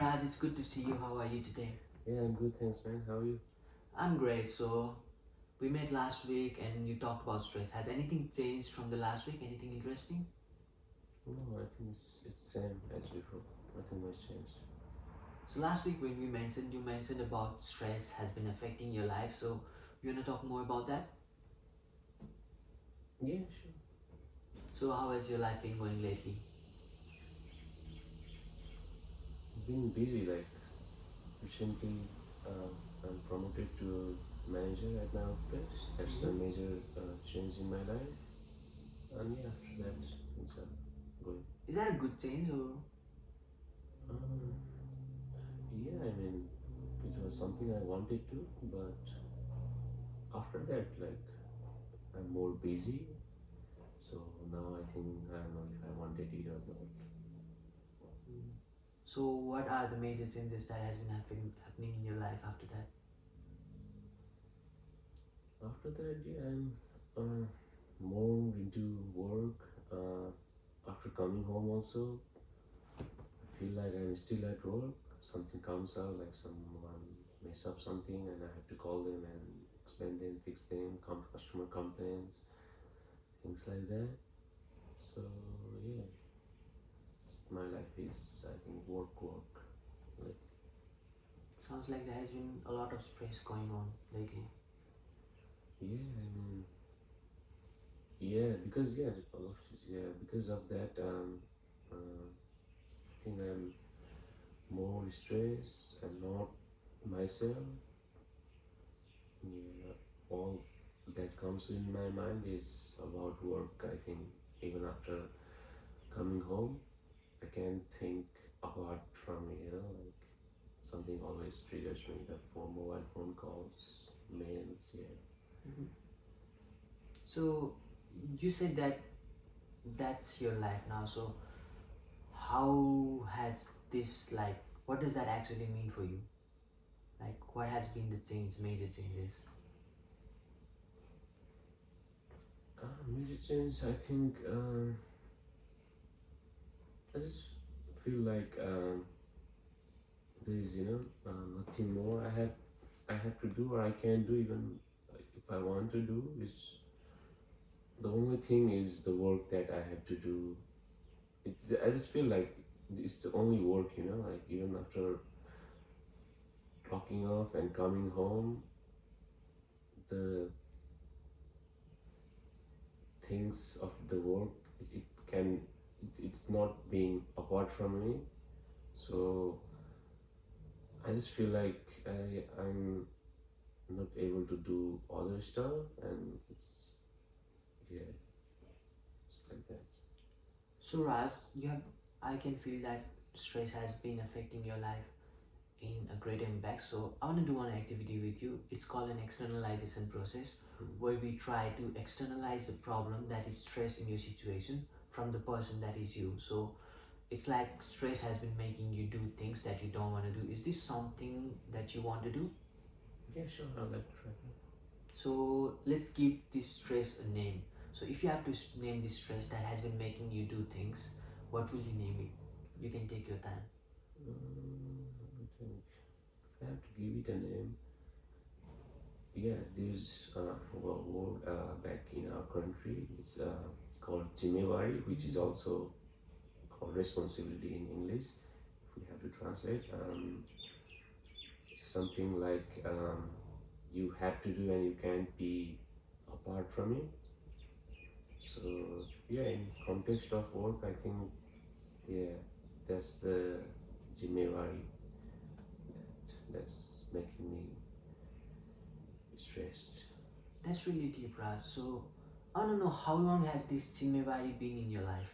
Raj, it's good to see you. How are you today? Yeah, I'm good, thanks, man. How are you? I'm great. So, we met last week and you talked about stress. Has anything changed from the last week? Anything interesting? No, I think it's same as before. Nothing much changed. So, last week when you mentioned about stress has been affecting your life. So, you want to talk more about that? Yeah, sure. So, how has your life been going lately? Been busy. Like recently, I'm promoted to manager at my workplace. That's a Hmm. major change in my life. And yeah, after that, things are going. Is that a good change or? Um, yeah, I mean, it was something I wanted to, but after that, like, I'm more busy. So now I think I don't know if I wanted it or not. So, what are the major changes that has been happening in your life after that? After that, yeah, I'm more into work. After coming home, also, I feel like I'm still at work. Something comes out, like someone mess up something, and I have to call them and explain them, fix them, customer complaints, things like that. So yeah, my life is, I think, work. Like Sounds like there has been a lot of stress going on lately. yeah, I mean yeah, because yeah, yeah, because of that, I think I'm more stress and not myself. Yeah, all that comes in my mind is about work. I think even after coming home, I can't think apart from like something always triggers me. The phone, mobile phone calls, mails. Yeah. Hmm. So, you said that that's your life now. So, how has this like what does that actually mean for you, like what has been the major changes? Major change. I think I just feel like there is nothing more I have to do or I can do even if I want to do. It's the only thing is the work that I have to do. I just feel like it's the only work, like even after clocking off and coming home, the things of the work, it can, it's not being apart from me. So I just feel like I'm not able to do other stuff, and yeah, it's like that. So Raz, you have I can feel that stress has been affecting your life in a great impact. So I want to do one activity with you. It's called an externalization process, Mm. where we try to externalize the problem that is stress in your situation from the person that is you. So it's like stress has been making you do things that you don't want to do. Is this something that you want to do? Yeah, sure, I'd like to try that. So let's give this stress a name. So if you have to name this stress that has been making you do things, what will you name it? You can take your time. Let me think. If I have to give it a name, yeah, there's a word back in our country. It's called Jimewari, which is also called responsibility in English. If we have to translate, something like you have to do and you can't be apart from it. So yeah, in context of work, I think yeah, that's the Jimewari that's making me stressed. That's really deep, Raj. So I don't know how long has this Zimmewari been in your life?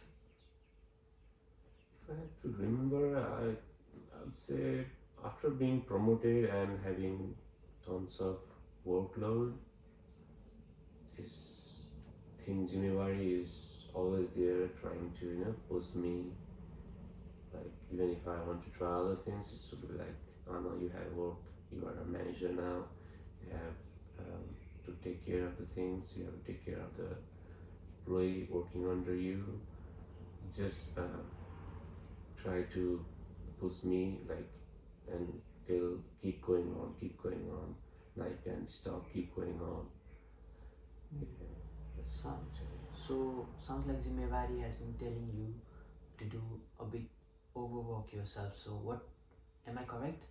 If I have to remember, I'd say after being promoted and having tons of workload, this thing Jimmy is always there trying to push me. Like even if I want to try other things, it should be like, oh no, you have work, you are a manager now, you have to take care of the things, you have to take care of the employee working under you. Just try to push me like, and they'll keep going on. I can't stop, keep going on. Yeah, that's Sounds it. sounds like Zimmewari has been telling you to do a bit overwork yourself. So what am I correct?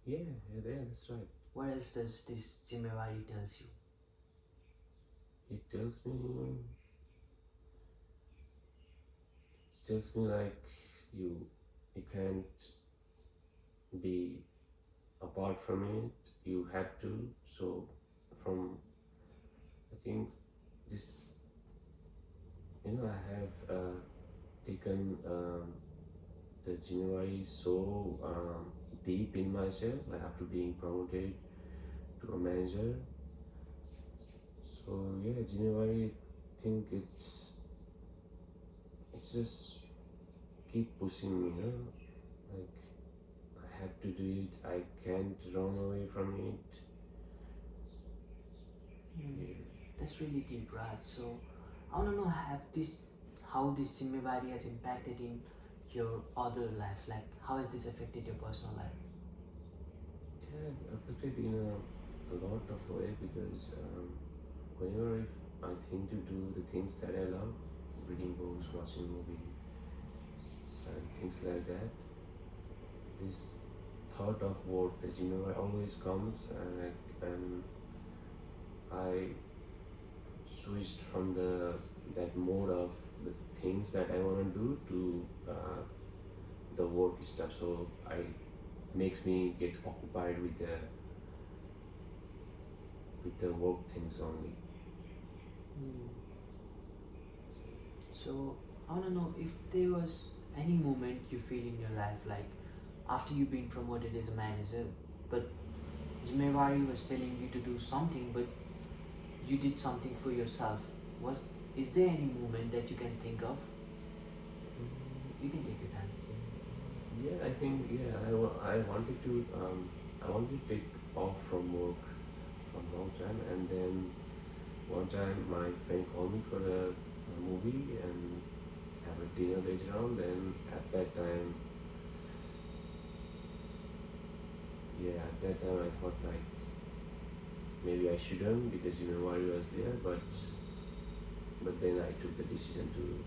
Yeah, that's right. What else does this Zimmewari tells you? It tells me like you you can't be apart from it. You have to. So from I think this, I have taken the January so deep in myself, like after being promoted to a manager. So yeah, January, I think it's just keep pushing me, like I have to do it. I can't run away from it. Hmm. Yeah. That's really deep, Raj. So I wanna know have this how this Zimmewari has impacted in your other lives. Like how has this affected your personal life? Yeah, affected in a lot of way because whenever if I think to do the things that I love, reading books, watching movie, and things like that, this thought of work, the Geneva always comes, and I switched from that mode of the things that I want to do to the work stuff. So I makes me get occupied with the work things only. Hmm. So I wanna know if there was any moment you feel in your life like after you've been promoted as a manager, but Zimmewari was telling you to do something, but you did something for yourself. Was is there any moment that you can think of? You can take your time. Yeah, I think I wanted to take off from work for a long time, and then one time my friend called me for a movie and have a dinner later on. Then at that time, I thought like maybe I shouldn't because Mari was there, but then I took the decision to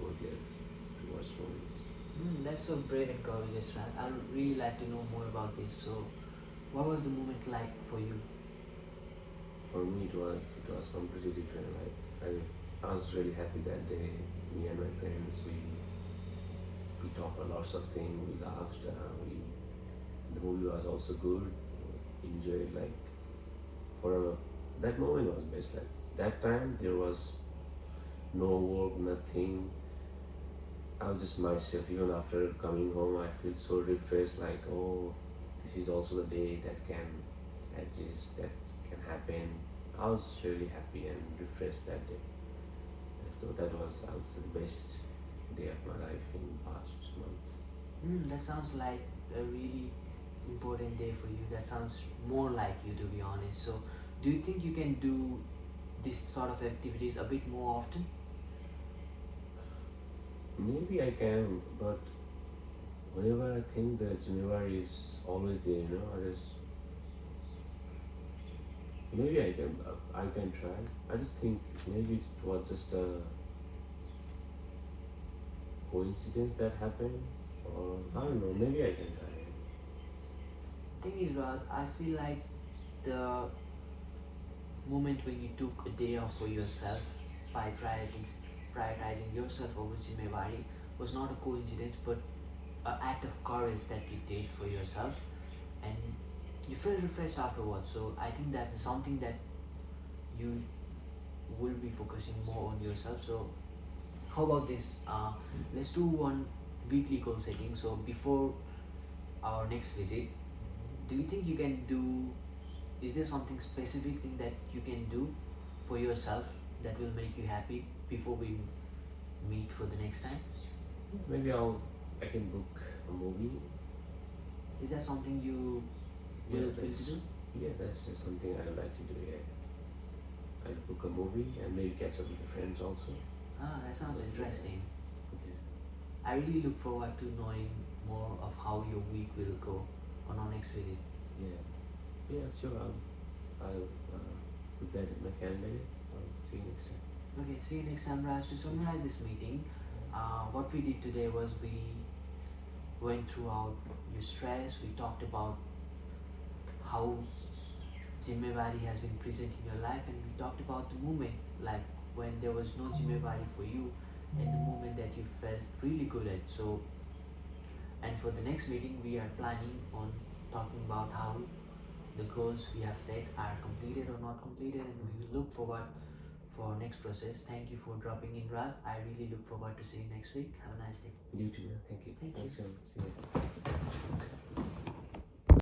go there to watch movies. That's so brave and courageous, Raz. I'd really like to know more about this. So, what was the moment like for you? For me, it was completely different. Like I was really happy that day. Me and my friends, we talked a lots of things. We laughed. The movie was also good. Enjoyed like for that moment was best. Like that time there was no work, nothing. I was just myself. Even after coming home, I feel so refreshed. Like, oh, this is also the day that can adjust, that can happen. I was really happy and refreshed that day. So that was, I would say, the best day of my life in past months. That sounds like a really important day for you. That sounds more like you, to be honest. So, do you think you can do this sort of activities a bit more often? Maybe I can, but whenever I think the Geneva is always there, I just maybe I can try. I just think maybe it was just a coincidence that happened, or I don't know. Maybe I can try. Thing is, Raj, I feel like the moment when you took a day off for yourself by prioritizing yourself over Zimmewari was not a coincidence, but an act of courage that you did for yourself, and you feel refreshed afterwards. So I think that's something that you will be focusing more on yourself. So how about this? Let's do one weekly goal setting. So before our next visit, do you think you can do? Is there something specific thing that you can do for yourself that will make you happy before we meet for the next time? Maybe I can book a movie. Is that something you Yeah, will feel to do? that's just something I like to do. Yeah, I book a movie and maybe catch up with the friends also. That sounds Okay. interesting. Yeah. I really look forward to knowing more of how your week will go on our next visit. Yeah. Yeah, sure. I'll put that in my calendar. I'll see you next time. Okay, see you next time, Raj. To summarize this meeting, what we did today was we went throughout your stress. We talked about how Jimmewari has been present in your life, and we talked about the moment, like when there was no Jimmewari for you, and the moment that you felt really good at. So, and for the next meeting, we are planning on talking about how the goals we have set are completed or not completed, and we will look forward for our next process. Thank you for dropping in, Raz. I really look forward to seeing you next week. Have a nice day. You too, man. Thank you. Thank you. Thanks so much. See you.